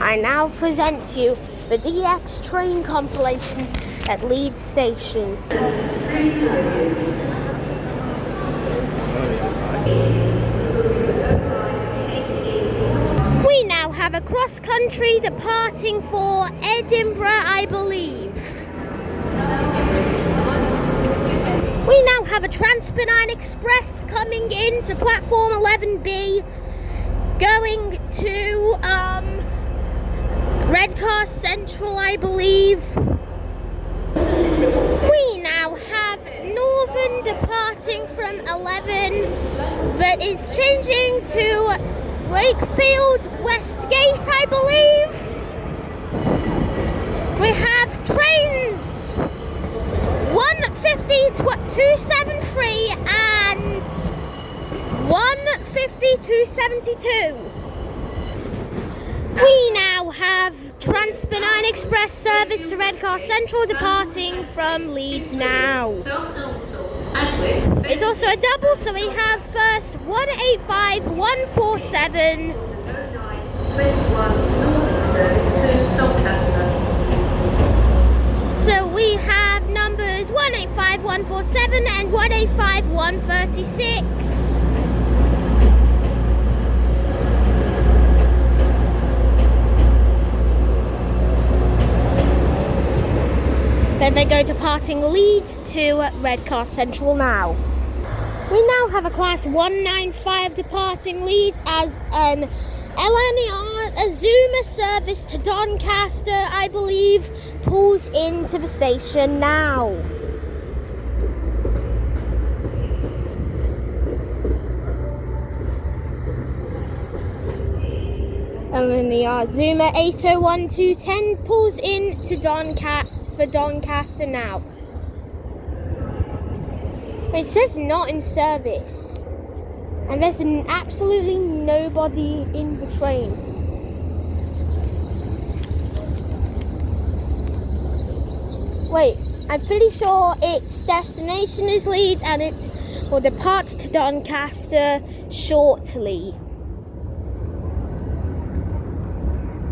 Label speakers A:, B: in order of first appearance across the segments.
A: I now present you the DX Train Compilation at Leeds Station. We now have a cross-country departing for Edinburgh, I believe. We now have a Transpennine Express coming into platform 11B, going to Redcar Central, I believe. We now have Northern departing from 11, but is changing to Wakefield Westgate, I believe. We have trains 150-273 and 150-272. We now have Transpennine Express service to Redcar Central departing from Leeds now. It's also a double, so we have first 185-147. So we have numbers 185-147 and 185-136. Then they go departing Leeds to Redcar Central now. We now have a class 195 departing Leeds as an LNER Azuma service to Doncaster, I believe, pulls into the station now. LNER Azuma 801-210 pulls into Doncaster now. It says not in service, and there's absolutely nobody in the train. Wait, I'm pretty sure its destination is Leeds and it will depart to Doncaster shortly.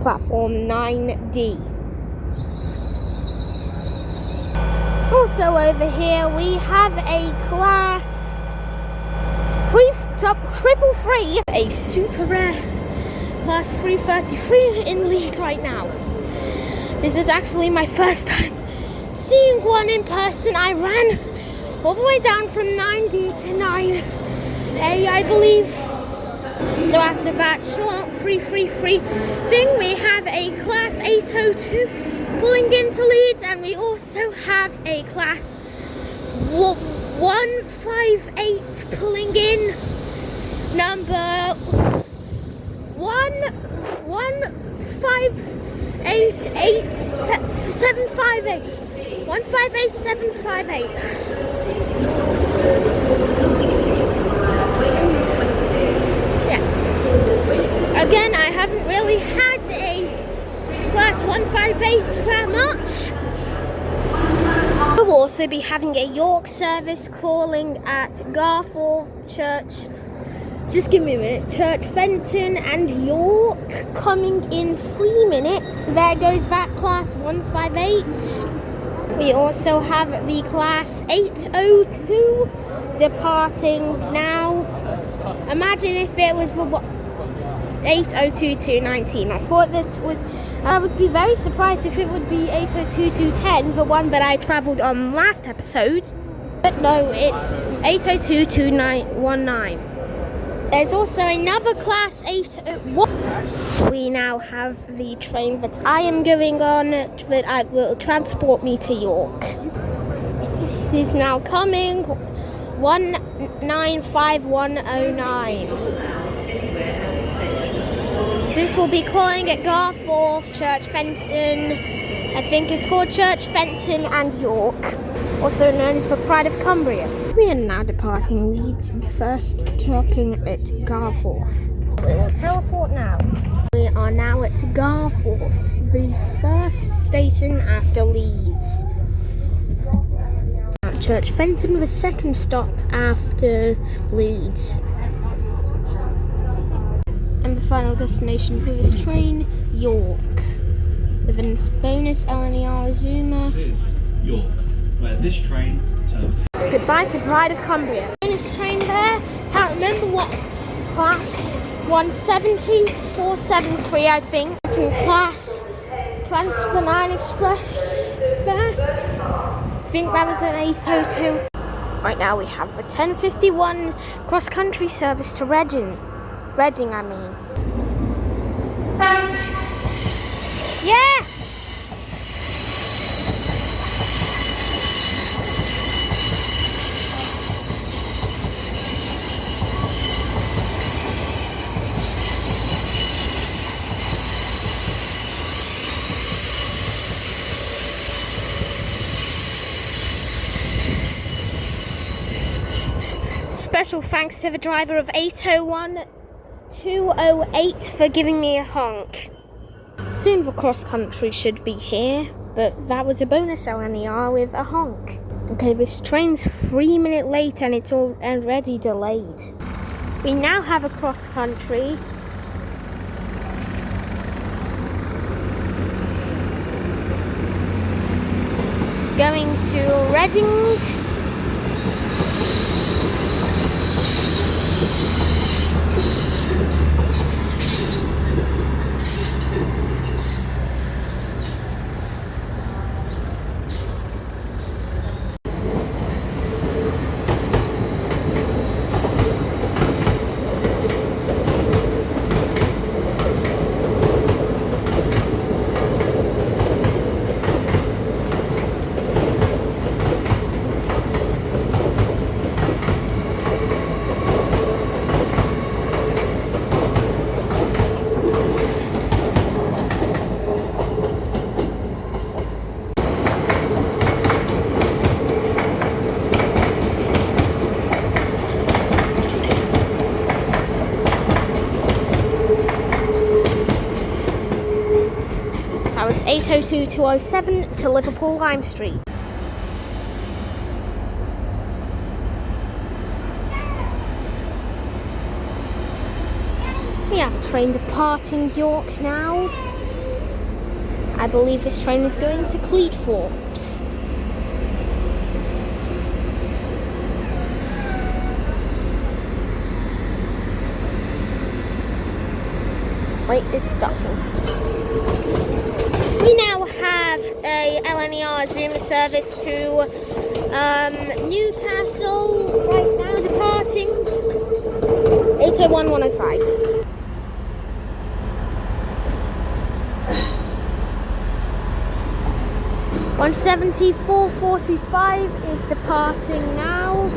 A: Platform 9D. Also over here we have a class 333, a super rare class 333 in Leeds right now. This is actually my first time seeing one in person. I ran all the way down from 9D to 9A, I believe. So after that short 333 thing, we have a class 802 pulling into Leeds, and we also have a class 158 pulling in, number 1588758. 158758. Yeah. Again, I haven't really had a class 158 that much. We'll also be having a York service calling at Garforth, Church. Just give me a minute. Church Fenton and York coming in 3 minutes. There goes that class 158. We also have the class 802 departing now. Imagine if it was the 802-219. I thought this would. I would be very surprised if it would be 802-210, the one that I travelled on last episode. But no, it's 802-2919. There's also another class 801. We now have the train that I am going on that will transport me to York. It is now coming 195109. This will be calling at Garforth, Church Fenton. I think it's called Church Fenton and York, also known as the Pride of Cumbria. We are now departing Leeds and first stopping at Garforth. We will teleport now. We are now at Garforth, the first station after Leeds. At Church Fenton, the second stop after Leeds. And the final destination for this train, York with a bonus LNER Zoomer.
B: This is York, where this train terminates.
A: Goodbye to Bride of Cumbria. Bonus train there. Can't remember what class. 170, 473 I think. In class Trans-Pennine Express there. I think that was an 802. Right now we have a 10:51 cross-country service to Reading. Reading, I mean. Yeah! Special thanks to the driver of 801-208 for giving me a honk. Soon the cross country should be here, but that was a bonus LNER with a honk. Okay, this train's 3 minutes late and it's already delayed. We now have a cross country. It's going to Reading. That was 802-207 to Liverpool Lime Street. We have a train departing York now. I believe this train is going to Cleethorpes. Wait, it's stopping. We now have a LNER Zoomer service to Newcastle, right now departing 801-105. (170-445) is departing now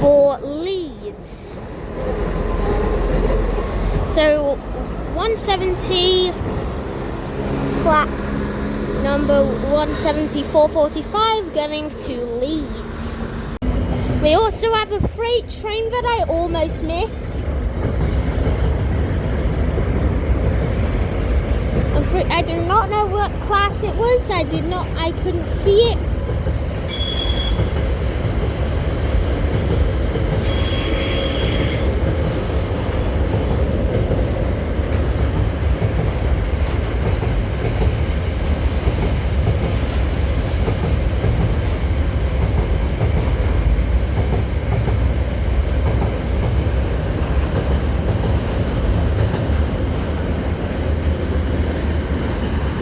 A: for Leeds. So 170 number 170-445 going to Leeds. We also have a freight train that I almost missed. I do not know what class it was. I couldn't see it.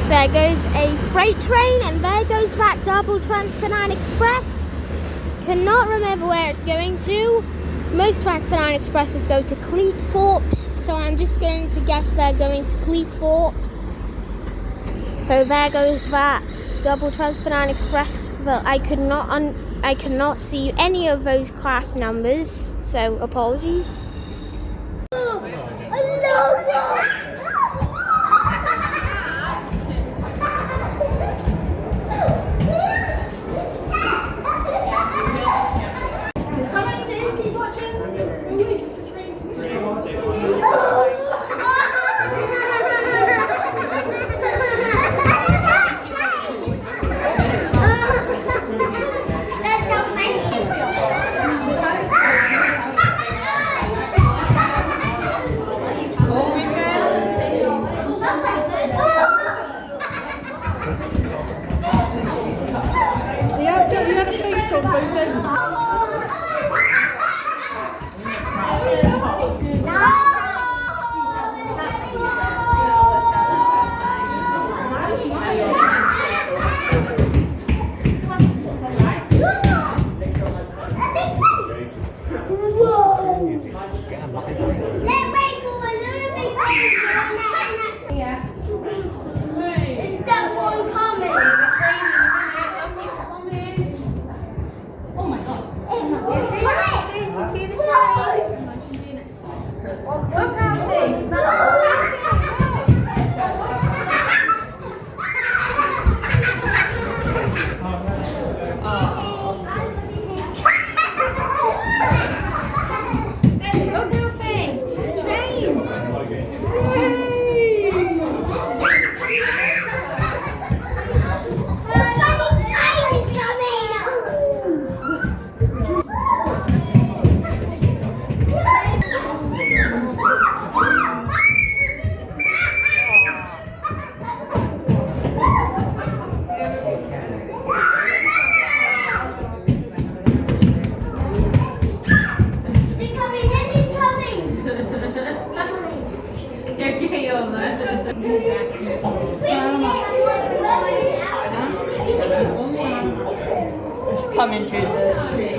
A: There goes a freight train, and there goes that double Trans-Pennine Express. Cannot remember where it's going to. Most Trans-Pennine Expresses go to Cleethorpes, so I'm just going to guess they're going to Cleethorpes. So there goes that double Trans-Pennine Express, but I could not see any of those class numbers, so apologies.
C: No! on both ends.
D: Coming through the tree.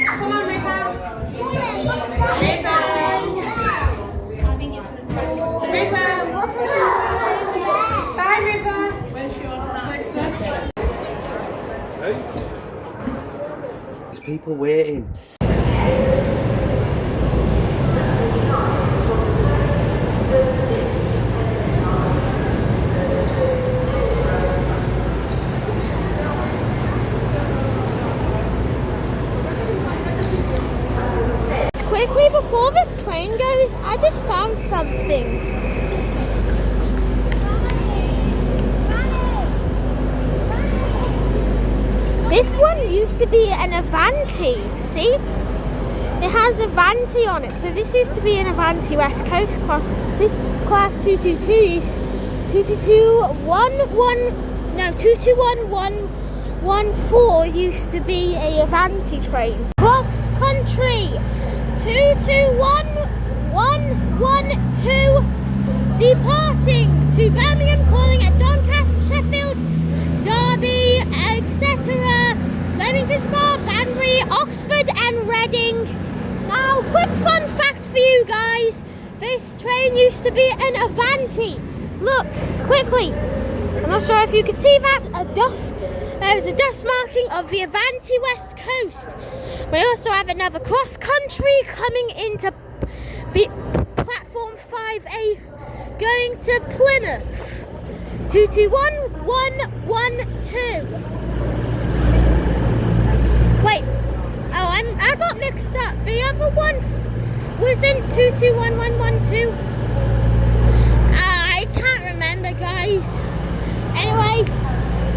C: Come on, River. Bye, River. Where's your next step?
E: There's people waiting.
A: Quickly before this train goes, I just found something. This one used to be an Avanti, see? It has Avanti on it, so this used to be an Avanti West Coast class. This class 22114 used to be a Avanti train. Cross country 221112 departing to Birmingham, calling at Doncaster, Sheffield, Derby, etc. Leamington Spa, Banbury, Oxford and Reading. Now, quick fun fact for you guys. This train used to be an Avanti. Look, quickly. I'm not sure if you can see that. There's a dust marking of the Avanti West Coast. We also have another cross country coming into the platform 5A going to Plymouth. 221112. Wait. Oh, I got mixed up. The other one was in 221112. I can't remember, guys. Anyway,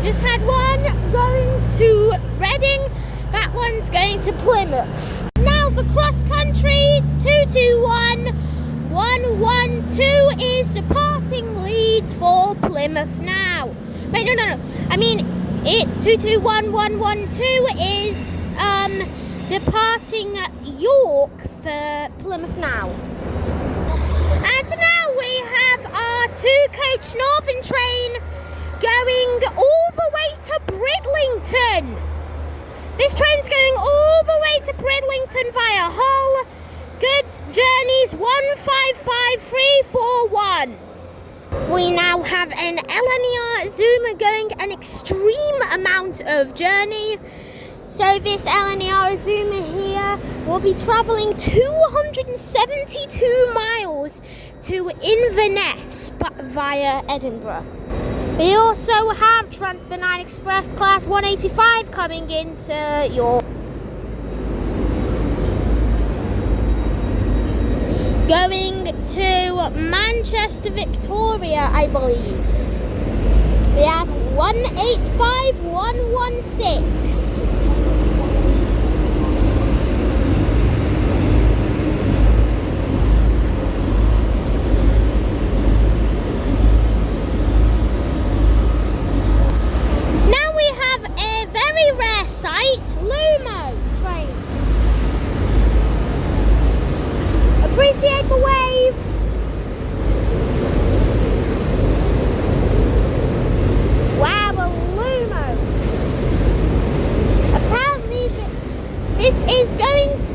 A: just had one going to Reading. That one's going to Plymouth. Now the cross country 221112 is departing Leeds for Plymouth now. Wait, no. I mean, 221112 is departing York for Plymouth now. And so now we have our 2-coach Northern train going all the way to Bridlington. This train's going all the way to Bridlington via Hull, Good journeys 155341. We now have an LNER Zoomer going an extreme amount of journey. So this LNER Zoomer here will be travelling 272 miles to Inverness via Edinburgh. We also have Trans-Pennine Express Class 185 coming into York. Going to Manchester, Victoria, I believe. We have 185116. Now we have a very rare sight, Lumo train. Appreciate the wave. Wow, a Lumo. Apparently this is going to,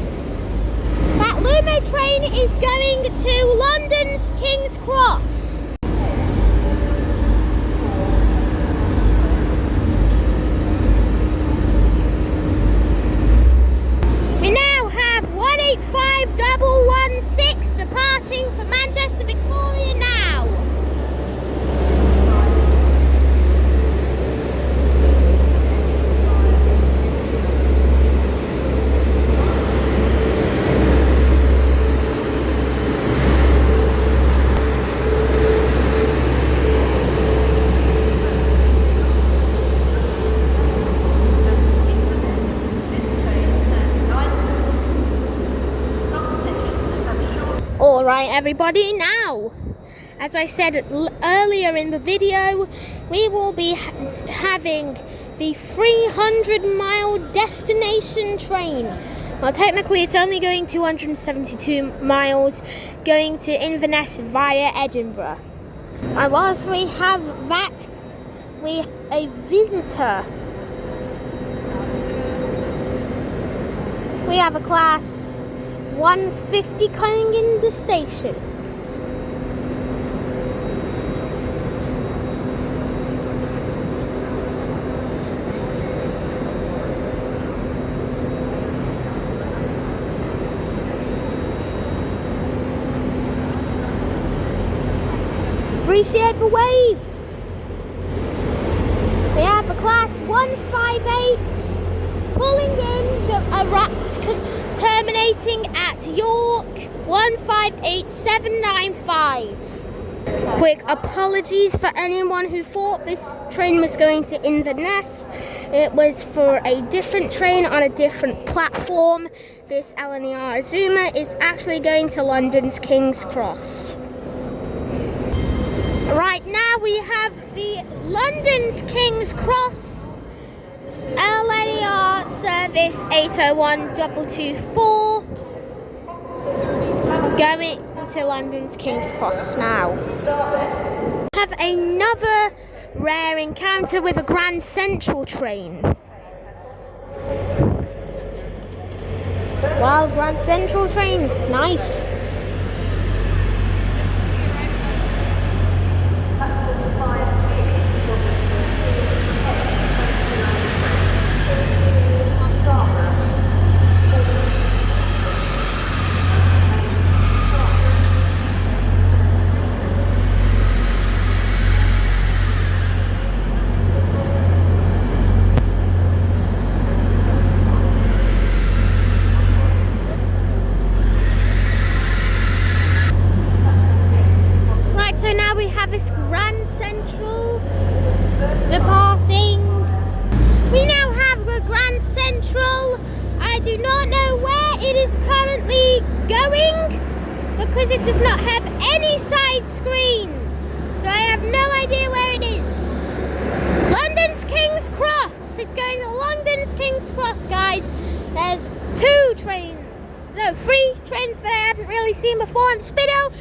A: that Lumo train is going to London's King's Cross. We now have 185116 departing for Manchester, Victoria now. Alright everybody, now, as I said earlier in the video, we will be having the 300-mile destination train. Well, technically it's only going 272 miles, going to Inverness via Edinburgh. And whilst we have that, we have a visitor. We have a class 150 coming in the station. Appreciate the wave. We have a class 158 pulling in to terminating at York 158795. Quick apologies for anyone who thought this train was going to Inverness. It was for a different train on a different platform. This LNER Zoomer is actually going to London's King's Cross. Right now we have the London's King's Cross LNER service 801224 going to London's King's Cross now. Have another rare encounter with a Grand Central train. Wild Grand Central train, nice. So now we have this Grand Central departing. We now have the Grand Central. I do not know where it is currently going because it does not have any side screens. So I have no idea where it is. London's King's Cross. It's going to London's King's Cross, guys. There's three trains that I haven't really seen before in Spido.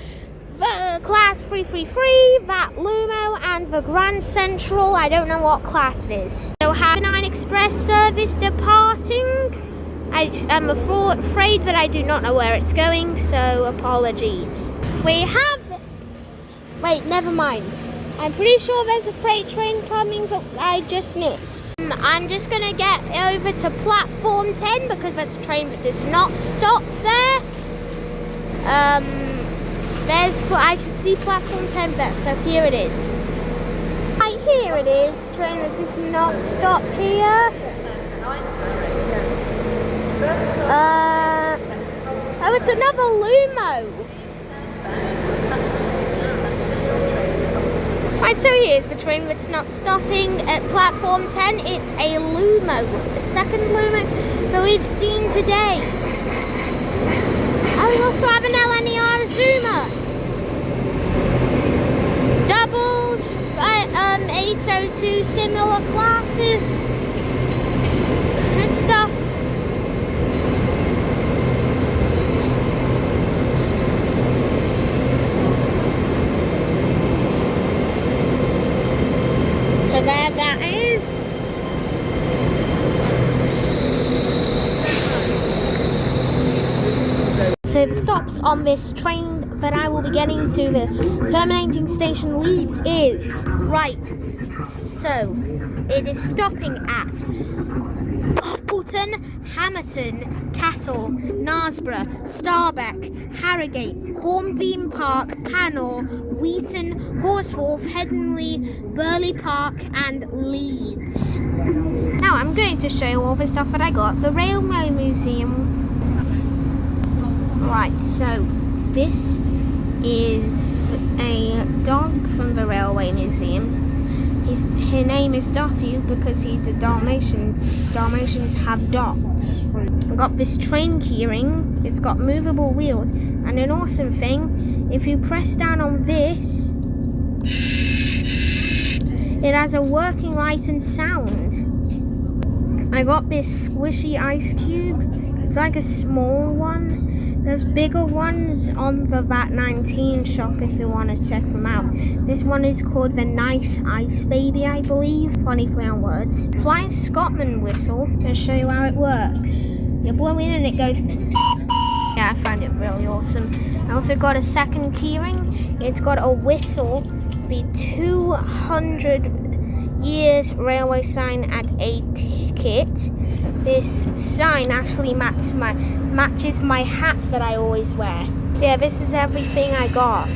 A: The class 333, that Lumo, and the Grand Central. I don't know what class it is. So have a 9 Express service departing I'm afraid that I do not know where it's going, so apologies. We have... Wait, never mind. I'm pretty sure there's a freight train coming that I just missed. I'm just going to get over to platform 10 because there's a train that does not stop there. I can see platform 10 there, so here it is. Right here it is, train that does not stop here. Oh, it's another Lumo. Right, so here's the train that's not stopping at platform 10. It's a Lumo, the second Lumo that we've seen today. Oh, we also have an LNER Zoomer. Doubled, 802 similar classes and stuff. So there that is. So the stops on this train that I will be getting to the terminating station Leeds is right. So it is stopping at Poppleton, Hamerton, Castle, Knaresborough, Starbeck, Harrogate, Hornbeam Park, Panor, Wheaton, Horsforth, Headingley, Burley Park and Leeds. Now I'm going to show you all the stuff that I got at the Railway Museum. Right, so this is a dog from the Railway Museum. His name is Dotty because he's a Dalmatian. Dalmatians have dots. I've got this train keyring. It's got movable wheels. And an awesome thing, if you press down on this, it has a working light and sound. I got this squishy ice cube. It's like a small one. There's bigger ones on the VAT19 shop if you want to check them out. This one is called the Nice Ice Baby, I believe. Funny play on words. Flying Scotsman whistle. I'll show you how it works. You blow in and it goes... Yeah, I found it really awesome. I also got a second keyring. It's got a whistle. The 200 years railway sign and a ticket. This sign actually matches my hat that I always wear. So yeah, this is everything I got.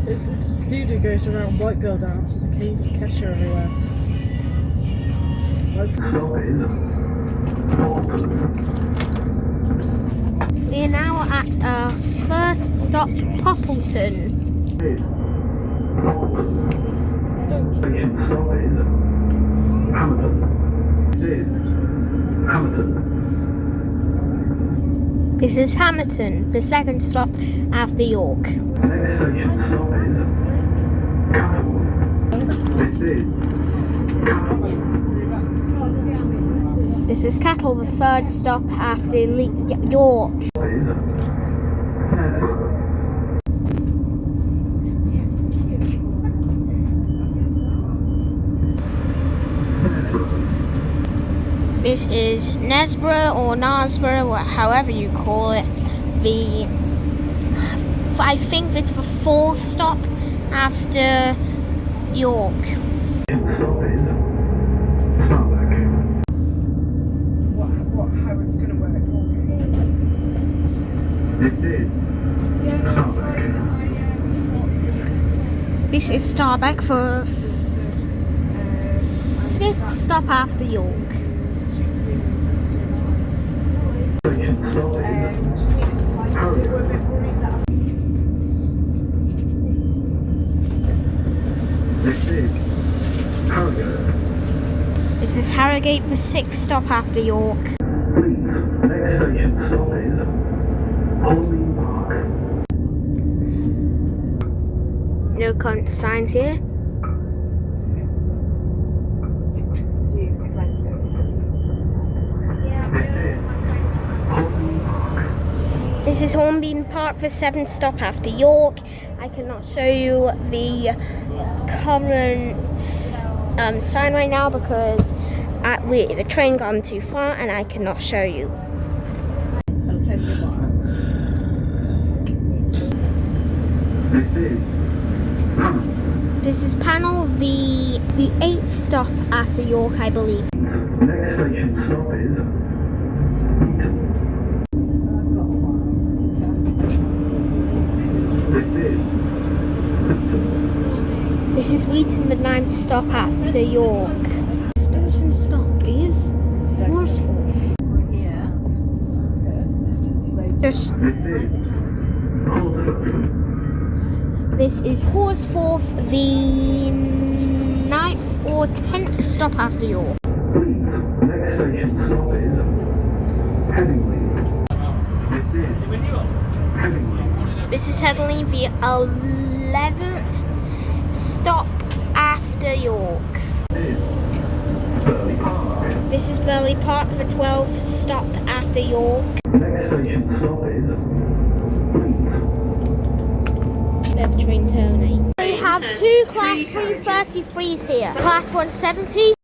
C: It's a studio goes around white girl dance and the Kesha everywhere.
A: We are now at our first stop, Poppleton. This is Hamerton, the second stop after York. This is Cattle, the third stop after York. This is Knaresborough or Knaresborough, however you call it. I think it's the fourth stop after York.
C: How it's going to work.
A: This is Starbeck for fifth stop after York. This is Harrogate, the sixth stop after York.
B: Next station stop is Hornbeam Park.
A: No current signs here. This is Hornbeam Park, the 7th stop after York. I cannot show you the current sign right now because the train gone too far and I cannot show you. This is Panel, the 8th stop after York, I believe.
B: Next station stop is
A: This is Wheaton, the 9th stop after York. Station stop is Horsforth. This is Horsforth, the 9th or 10th stop after York.
B: Next station stop is Headingley. Headingley.
A: This is Headingley, the 11th stop after York.
B: Burley Park.
A: This is Burley Park, the 12th stop after York.
B: Next station stop is
A: Where the train terminates. We have two Class 333s here. Class 170